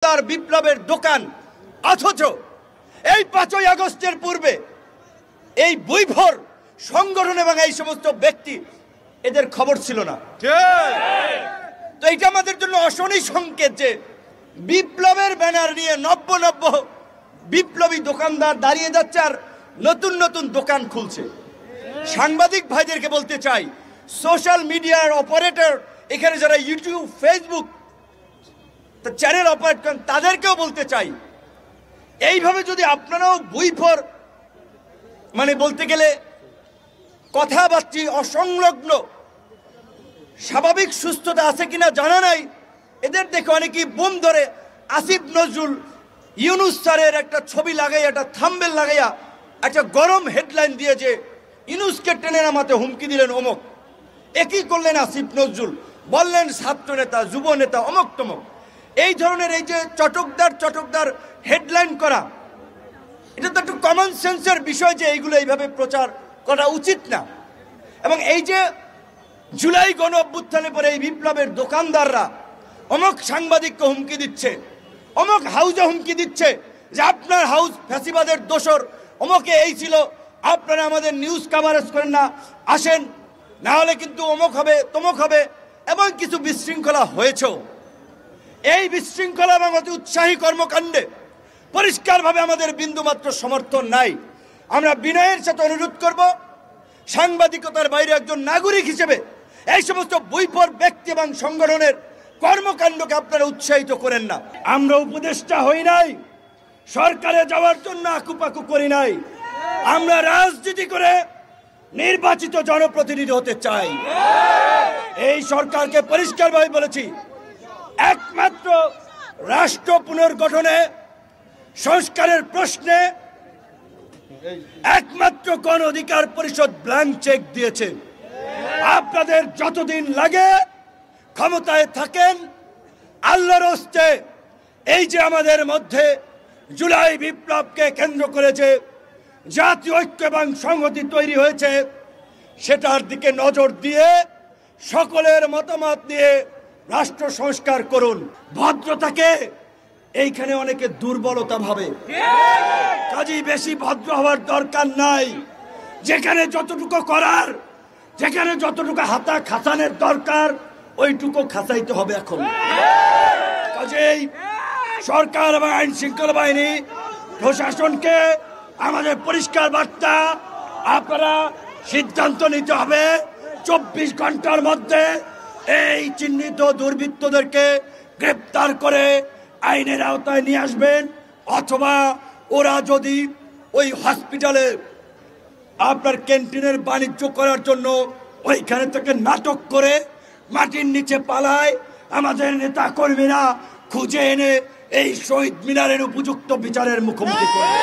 তার বিপ্লবের দোকান, অথচ এই 5ই আগস্টের পূর্বে এই বৈভর সংগঠন এবং এই সমস্ত ব্যক্তি এদের খবর ছিল না। তো এটা আমাদের জন্য অশনি সংকেত যে বিপ্লবের ব্যানার নিয়ে নব্য বিপ্লবী দোকানদার দাঁড়িয়ে যাচ্ছে আর নতুন নতুন দোকান খুলছে। সাংবাদিক ভাইদেরকে বলতে চাই, সোশ্যাল মিডিয়ার অপারেটর, এখানে যারা ইউটিউব, ফেসবুক চ্যানেল অপারেট করেন, তাদেরকেও বলতে চাই, এইভাবে যদি আপনারাও বৈভর মানে বলতে গেলে কথাবার্তা অসংলগ্ন, স্বাভাবিক সুস্থতা আছে কিনা জানা নাই, এদের দেখে অনেকেই বোম ধরে আসিফ নজরুল ইউনুস স্যারের একটা ছবি লাগাইয়া, একটা থাম্বনেল লাগাইয়া একটা গরম হেডলাইন দিয়ে যে ইউনুসকে টেনে নামাতে হুমকি দিলেন অমুক, একই করলেন আসিফ নজরুল, বললেন ছাত্র নেতা, যুব নেতা, অমুক তমক। এই ধরনের এই যে চটকদার হেডলাইন করা, এটা তো একটু কমন সেন্সের বিষয় যে এইগুলো এইভাবে প্রচার করা উচিত না। এবং এই যে জুলাই গণ অভ্যুত্থানের পরে এই বিপ্লবের দোকানদাররা অমুক সাংবাদিককে হুমকি দিচ্ছে, অমুক হাউজে হুমকি দিচ্ছে যে আপনার হাউস ফ্যাসিবাদের দোসর, অমুকে এই ছিল, আপনারা আমাদের নিউজ কাভারেজ করেন না, আসেন, না হলে কিন্তু অমুক হবে তমুক হবে, এবং কিছু বিশৃঙ্খলা হয়েছেও। এই বিশৃঙ্খলা এবং অতি উৎসাহী কর্মকাণ্ডে পরিষ্কারভাবে আমাদের বিন্দুমাত্র সমর্থন নাই। আমরা বিনয়ের সাথে অনুরোধ করব, সাংবাদিকতার বাইরে একজন নাগরিক হিসেবে এই সমস্ত বৈভর ব্যক্তি এবং সংগঠনের কর্মকাণ্ডকে আপনারা উৎসাহিত করেন না। আমরা উপদেষ্টা হই নাই, সরকারে যাওয়ার জন্য আকুপাকু করি নাই, আমরা রাজনীতি করে নির্বাচিত জনপ্রতিনিধি হতে চাই। এই সরকারকে পরিষ্কারভাবে বলেছি, একমাত্র রাষ্ট্র পুনর্গঠনে, সংস্কারের প্রশ্নে একমাত্র গণ অধিকার পরিষদ ব্ল্যাঙ্ক চেক দিয়েছে। আপনাদের যতদিন লাগে ক্ষমতায় থাকেন, আল্লাহর হস্তে এই যে আমাদের মধ্যে জুলাই বিপ্লবকে কেন্দ্র করেছে জাতীয় ঐক্য এবং সংহতি তৈরি হয়েছে, সেটার দিকে নজর দিয়ে সকলের মতামত নিয়ে রাষ্ট্র সংস্কার করুন। ভদ্রতাকে এইখানে অনেকে দুর্বলতা ভাবে, কাজেই বেশি ভদ্র হওয়ার দরকার নাই। যেখানে যতটুকু করার, যেখানে যতটুকু হাতা খাসানের দরকার, ওইটুকু খাসাইতে হবে এখন। কাজেই সরকার এবং আইন শৃঙ্খলা বাহিনী, প্রশাসনকে আমাদের পরিষ্কার বার্তা, আপনারা সিদ্ধান্ত নিতে হবে 24 ঘন্টার মধ্যে এই চিহ্নিত দুর্বৃত্তদেরকে গ্রেপ্তার করে আইনের আওতায় নিয়ে আসবেন, অথবা ওরা যদি ওই হসপিটালে আপনার ক্যান্টিনের বাণিজ্য করার জন্য ওইখানে থেকে নাটক করে মাটির নিচে পালায়, আমাদের নেতা কর্মীরা খুঁজে এনে এই শহীদ মিনারের উপযুক্ত বিচারের মুখোমুখি করবে।